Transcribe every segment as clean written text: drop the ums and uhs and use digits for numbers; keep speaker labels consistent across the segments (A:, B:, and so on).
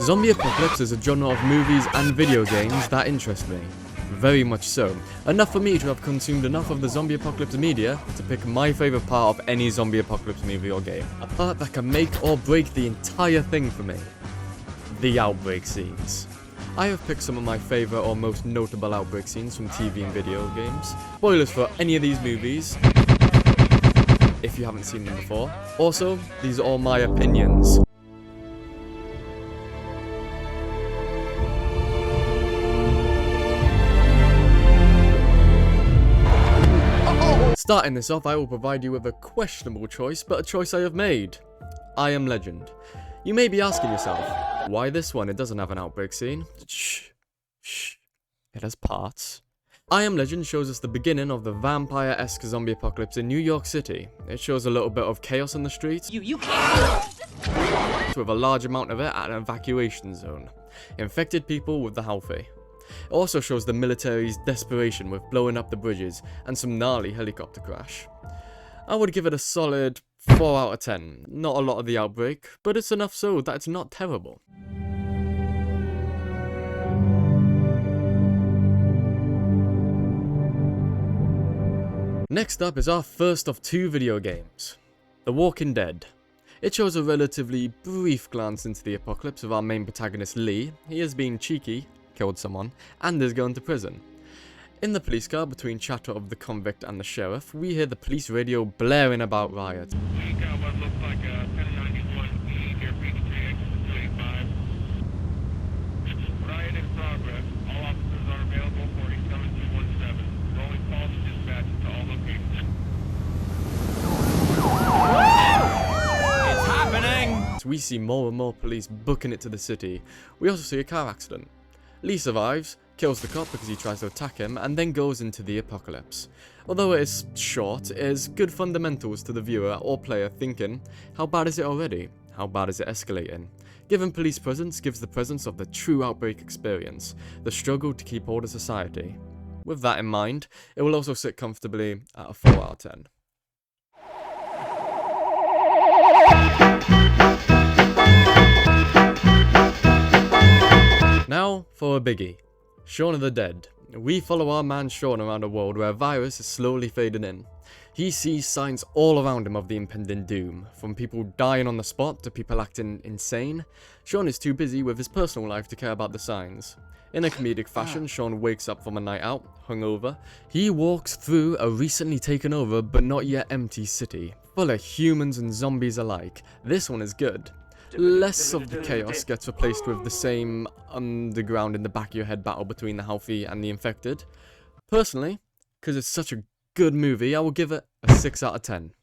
A: zombie apocalypse is a genre of movies and video games that interest me. Very much so. Enough for me to have consumed enough of the zombie apocalypse media to pick my favourite part of any zombie apocalypse movie or game. A part that can make or break the entire thing for me. The outbreak scenes. I have picked some of my favourite or most notable outbreak scenes from TV and video games. Spoilers for any of these movies, if you haven't seen them before. Also, these are all my opinions. Starting this off, I will provide you with a questionable choice, but a choice I have made. I Am Legend. You may be asking yourself, why this one? It doesn't have an outbreak scene. Shh. It has parts. I Am Legend shows us the beginning of the vampire-esque zombie apocalypse in New York City. It shows a little bit of chaos on the streets. You can't. With a large amount of it at an evacuation zone. Infected people with the healthy. It also shows the military's desperation with blowing up the bridges and some gnarly helicopter crash. I would give it a solid 4 out of 10. Not a lot of the outbreak, but it's enough so that it's not terrible. Next up is our first of 2 video games, The Walking Dead. It shows a relatively brief glance into the apocalypse of our main protagonist Lee. He is being cheeky, killed someone, and is going to prison. In the police car between chatter of the convict and the sheriff, we hear the police radio blaring about riots.
B: We got what looks like a 1091E near Peachtree exit 285. Riot in progress. All officers are available for 7217. Rolling calls and dispatches to all locations. It's happening!
A: We see more and more police booking it to the city. We also see a car accident. Lee survives, kills the cop because he tries to attack him, and then goes into the apocalypse. Although it is short, it is good fundamentals to the viewer or player thinking, how bad is it already? How bad is it escalating? Given police presence gives the presence of the true outbreak experience, the struggle to keep order society. With that in mind, it will also sit comfortably at a 4 out of 10. Now for a biggie. Shaun of the Dead. We follow our man Shaun around a world where a virus is slowly fading in. He sees signs all around him of the impending doom, from people dying on the spot to people acting insane. Shaun is too busy with his personal life to care about the signs. In a comedic fashion, Shaun wakes up from a night out, hungover. He walks through a recently taken over but not yet empty city, full of humans and zombies alike. This one is good. Less of the chaos gets replaced with the same underground in the back of your head battle between the healthy and the infected. Personally, because it's such a good movie, I will give it a 6 out of 10.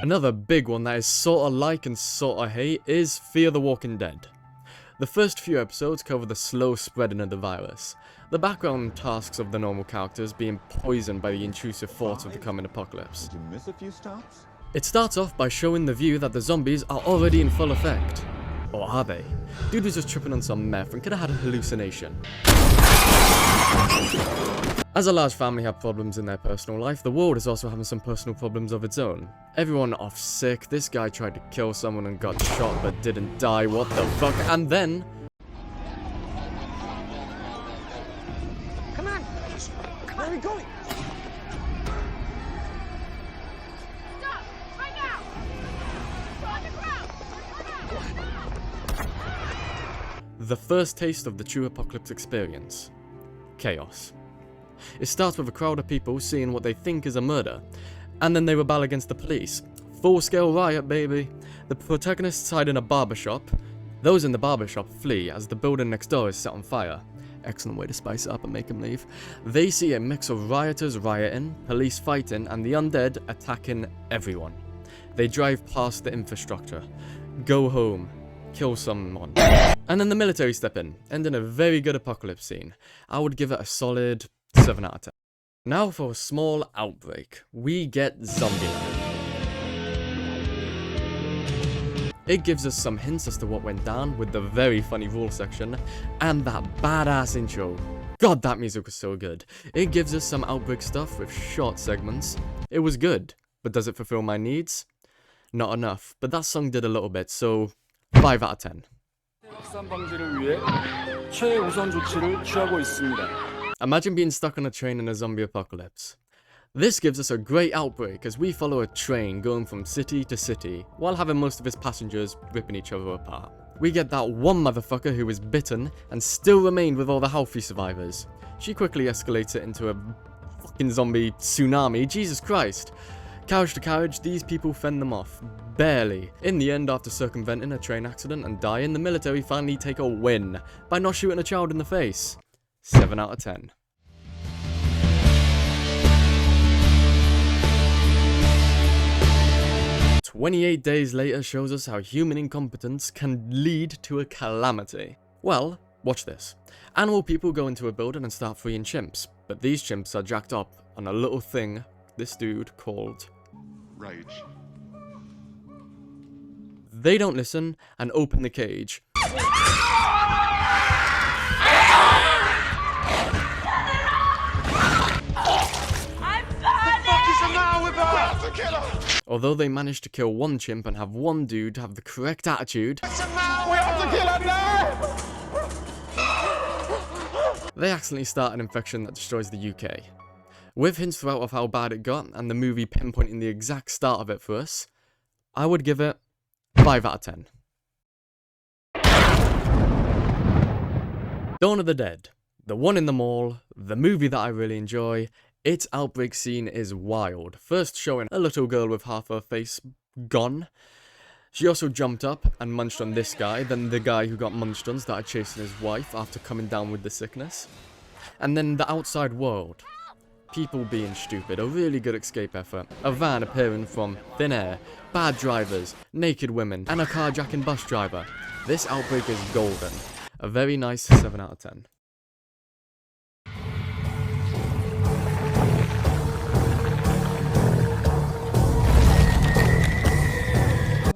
A: Another big one that is sorta like and sorta hate is Fear the Walking Dead. The first few episodes cover the slow spreading of the virus, the background tasks of the normal characters being poisoned by the intrusive thoughts of the coming apocalypse.
C: Did you miss a few stops?
A: It starts off by showing the view that the zombies are already in full effect. Or are they? Dude was just tripping on some meth and could have had a hallucination. As a large family have problems in their personal life, the world is also having some personal problems of its own. Everyone off sick, this guy tried to kill someone and got shot but didn't die, what the fuck, and then...
C: Come on! Where are we going?
D: Stop! Right now! On the ground!
A: The first taste of the true apocalypse experience. Chaos. It starts with a crowd of people seeing what they think is a murder, and then they rebel against the police. Full-scale riot, baby. The protagonists hide in a barbershop. Those in the barbershop flee as the building next door is set on fire. Excellent way to spice it up and make them leave. They see a mix of rioters rioting, police fighting, and the undead attacking everyone. They drive past the infrastructure, go home, kill someone, and then the military step in, ending a very good apocalypse scene. I would give it a solid 7 out of 10. Now for a small outbreak, we get Zombieland. It gives us some hints as to what went down with the very funny rule section and that badass intro. God, that music was so good. It gives us some Outbreak stuff with short segments. It was good, but does it fulfill my needs? Not enough, but that song did a little bit, so 5 out of 10. Imagine being stuck on a train in a zombie apocalypse. This gives us a great outbreak as we follow a train going from city to city, while having most of its passengers ripping each other apart. We get that one motherfucker who was bitten and still remained with all the healthy survivors. She quickly escalates it into a fucking zombie tsunami, Jesus Christ. Carriage to carriage, these people fend them off. Barely. In the end, after circumventing a train accident and dying, the military finally take a win by not shooting a child in the face. 7 out of 10. "28 days later shows us how human incompetence can lead to a calamity. Well, watch this. Animal people go into a building and start freeing chimps, but these chimps are jacked up on a little thing this dude called
E: Rage.
A: They don't listen and open the cage. Although they managed to kill one chimp and have one dude have the correct attitude, they accidentally start an infection that destroys the UK. With hints throughout of how bad it got and the movie pinpointing the exact start of it for us, I would give it 5 out of 10. Dawn of the Dead, the one in the mall, the movie that I really enjoy. Its outbreak scene is wild, first showing a little girl with half her face gone. She also jumped up and munched on this guy, then the guy who got munched on started chasing his wife after coming down with the sickness. And then the outside world. People being stupid, a really good escape effort, a van appearing from thin air, bad drivers, naked women, and a carjacking bus driver. This outbreak is golden. A very nice 7 out of 10.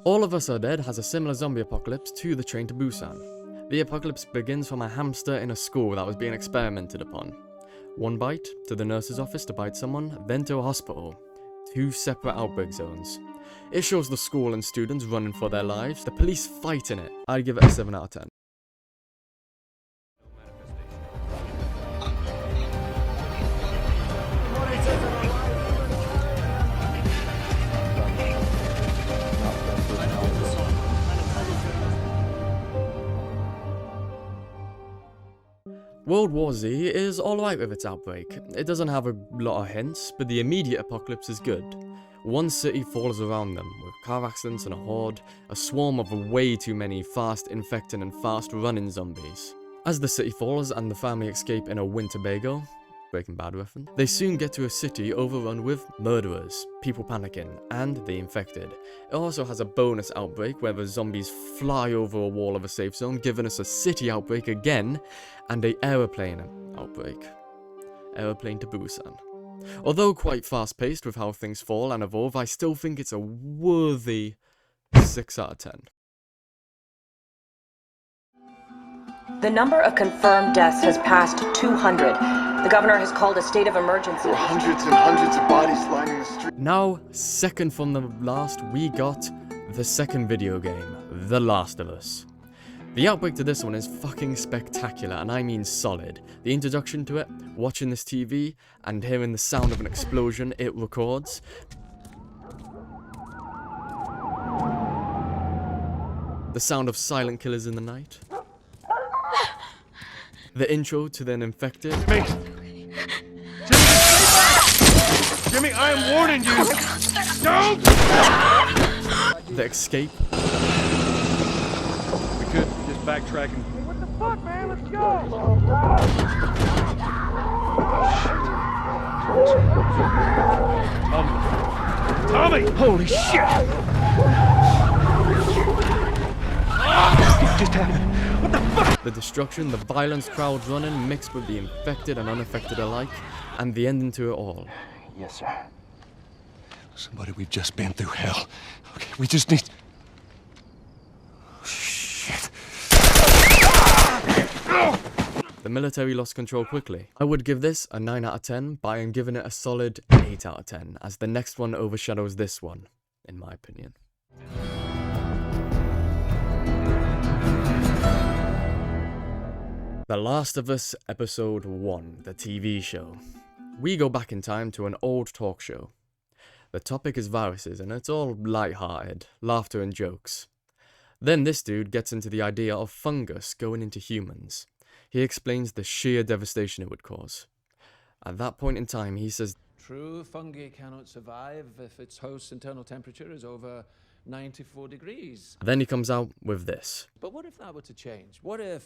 A: All of Us Are Dead has a similar zombie apocalypse to the Train to Busan. The apocalypse begins from a hamster in a school that was being experimented upon. One bite, to the nurse's office to bite someone, then to a hospital. 2 separate outbreak zones. It shows the school and students running for their lives, the police fighting it. I'd give it a 7 out of 10. World War Z is alright with its outbreak. It doesn't have a lot of hints, but the immediate apocalypse is good. One city falls around them, with car accidents and a horde, a swarm of way too many fast infecting and fast running zombies. As the city falls and the family escape in a Winnebago, Breaking Bad reference, they soon get to a city overrun with murderers, people panicking, and the infected. It also has a bonus outbreak where the zombies fly over a wall of a safe zone, giving us a city outbreak again, and a aeroplane outbreak. Aeroplane to Busan. Although quite fast paced with how things fall and evolve, I still think it's a worthy 6 out of 10.
F: The number of confirmed deaths has passed 200. The governor has called a state of emergency.
E: There were hundreds and hundreds of bodies lining the street.
A: Now, second from the last, we got the second video game, The Last of Us. The outbreak to this one is fucking spectacular, and I mean solid. The introduction to it, watching this TV, and hearing the sound of an explosion it records. The sound of silent killers in the night. The intro to the infected.
B: Jimmy, I am warning you! Don't!
A: The escape.
B: We could just backtracking. What the fuck, man? Let's go! Tommy! Holy shit! What just happened? What the fuck?
A: The destruction, the violence, crowds running, mixed with the infected and unaffected alike, and the ending to it all.
G: Yes, sir. Somebody, we've just been through hell. Okay, we just need... Shit.
A: the military lost control quickly. I would give this a 9 out of 10, but I am giving it a solid 8 out of 10, as the next one overshadows this one, in my opinion. The Last of Us Episode 1, the TV show. We go back in time to an old talk show. The topic is viruses, and it's all light-hearted, laughter and jokes. Then this dude gets into the idea of fungus going into humans. He explains the sheer devastation it would cause. At that point in time, he says,
H: True, fungi cannot survive if its host's internal temperature is over 94 degrees.
A: Then he comes out with this.
H: But what if that were to change? What if,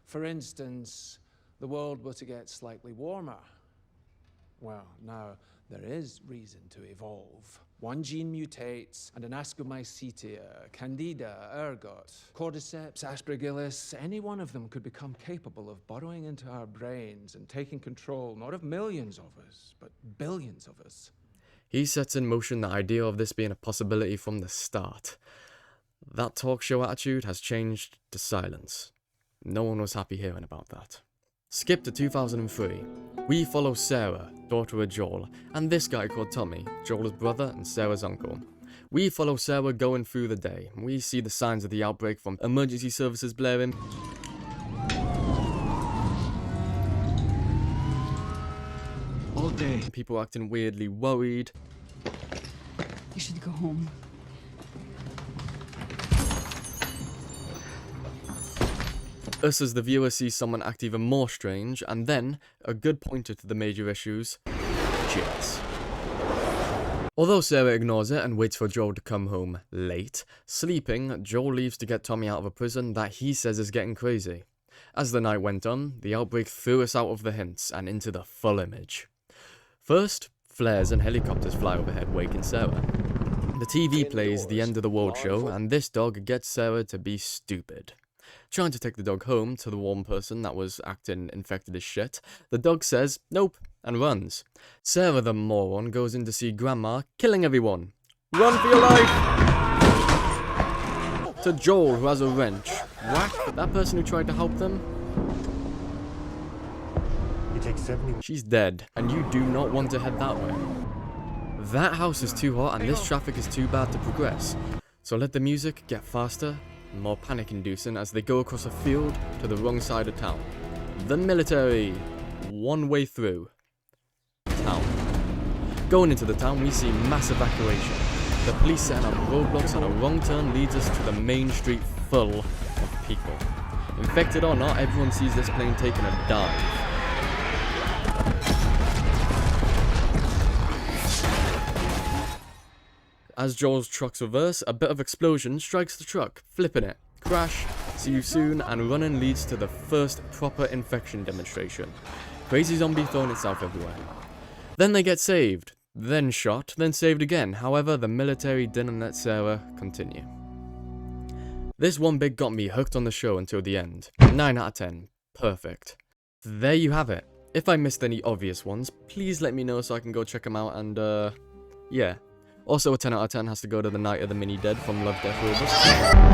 H: for instance, the world were to get slightly warmer? Well, now, there is reason to evolve. One gene mutates, and an Ascomycetia, Candida, ergot, Cordyceps, Aspergillus, any one of them could become capable of burrowing into our brains and taking control not of millions of us, but billions of us.
A: He sets in motion the idea of this being a possibility from the start. That talk show attitude has changed to silence. No one was happy hearing about that. Skip to 2003. We follow Sarah, daughter of Joel, and this guy called Tommy, Joel's brother and Sarah's uncle. We follow Sarah going through the day. We see the signs of the outbreak from emergency services blaring,
G: All day.
A: people acting weirdly worried,
I: You should go home.
A: us as the viewer sees someone act even more strange, and then, a good pointer to the major issues, jets. Although Sarah ignores it and waits for Joel to come home late, sleeping, Joel leaves to get Tommy out of a prison that he says is getting crazy. As the night went on, the outbreak threw us out of the hints and into the full image. First, flares and helicopters fly overhead, waking Sarah. The TV plays the End of the World show, and this dog gets Sarah to be stupid. Trying to take the dog home to the one person that was acting infected as shit, the dog says nope and runs. Sarah the moron goes in to see Grandma killing everyone. Run for your life! To Joel, who has a wrench. Whack that person who tried to help them.
J: You take 70.
A: She's dead, and you do not want to head that way. That house is too hot and this traffic is too bad to progress. So let the music get faster and more panic-inducing as they go across a field to the wrong side of town. The military. One way through. Town. Going into the town, we see mass evacuation. The police setting up roadblocks and a wrong turn leads us to the main street full of people. Infected or not, everyone sees this plane taking a dive. As Joel's trucks reverse, a bit of explosion strikes the truck, flipping it. Crash, see you soon, and running leads to the first proper infection demonstration. Crazy zombie throwing itself everywhere. Then they get saved, then shot, then saved again. However, the military didn't let Sarah continue. This one bit got me hooked on the show until the end. 9 out of 10. Perfect. There you have it. If I missed any obvious ones, please let me know so I can go check them out and, yeah. Also, a 10 out of 10 has to go to The Night of the Mini Dead from Love, Death, Robots.